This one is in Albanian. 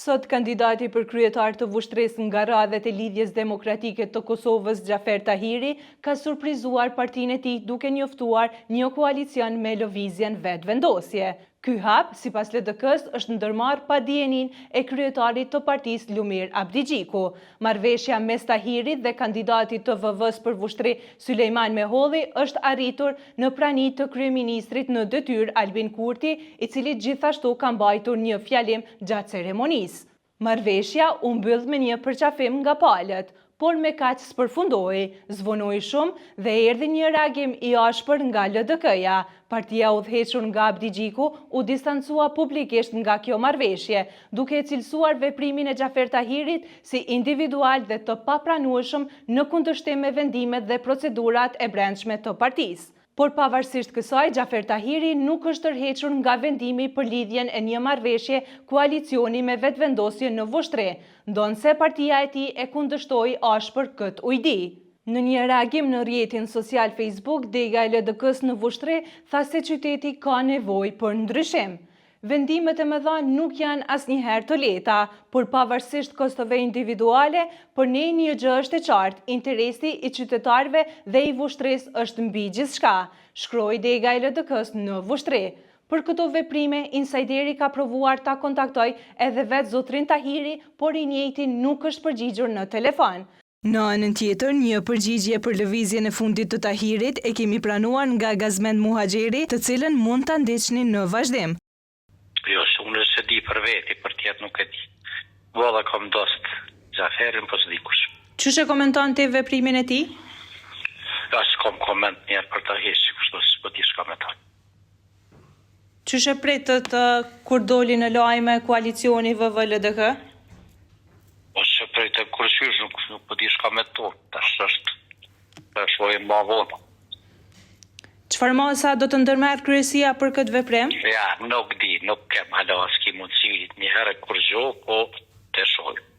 Sot kandidati për kryetar të vushtresë nga radhët e Lidhjes Demokratike të Kosovës, Xhafer Tahiri, ka surprizuar partinë e tij duke njoftuar një koalicion me Lëvizjen Vetëvendosje. Ky hap, sipas LDK-s, është ndërmarrë pa dijenin e kryetarit të partisë Lumir Abdigjiku. Marrëveshja mes Tahirit dhe kandidatit të VV-s për vushtri Sulejman Meholli është arritur në prani të kryeministrit në detyrë Albin Kurti, i cili gjithashtu ka mbajtur një fjalim gjatë ceremonisë. Marrëveshja u mbyll me një përqafim nga palët, por me kaq s'përfundoi, zvonoi shumë dhe erdhi një reagim i ashpër nga LDK-ja. Partia udhëhequr nga Abdigjiku u distancua publikisht nga kjo marrëveshje, duke e cilësuar veprimin e Xhafer Tahirit si individual dhe të papranueshëm në kundërshtim me vendimet dhe procedurat e brendshme të partisë. Por pavarësisht kësaj, Xhafer Tahiri nuk është tërhequr nga vendimi për lidhjen e një marrëveshje koalicioni me vetëvendosje në vushtri, ndonse partia e tij e kundërshtoi ashpër këtë ujdi. Në një reagim në rrjetin social Facebook, dega e LDK-s në vushtri tha se qyteti ka nevojë për ndryshim. Vendimet e mëdha nuk janë asnjëherë të lehta, por pavarësisht kostove individuale, për ne një gjë është e qartë, interesi i qytetarëve dhe i vushtrisë është mbi gjithçka, shkroi dega e LDK-s në vushtri. Për këto veprime, insajderi ka provuar ta kontaktoj edhe vetë zotrin Tahiri, por i njëjti nuk është përgjigjur në telefon. Në anën tjetër, një përgjigje për lëvizjen e fundit të Tahirit e kemi pranuar nga Gazmend Muhaxheri, të cilën mund ta ndiqni në vazhdim. Jo, unë se di për veti, për tjetë nuk e di. Valla kam dost Xhaferin, po s'di kush. Qysh e komenton ti veprimin e tij? Ja, s'kam koment njerë për ta heqë, kështu s'po di çka me ta. Qysh e pritët kur doli në lajme koalicioni VV-LDK? Po që pritë kur qysh nuk po di çka me to, tash është shojë ma vonë. Çfarë mosa do të ndërmerr kryesia për këtë veprim? Ja, nuk di, nuk kem hala s'ki mundësi një herë kur gjo, po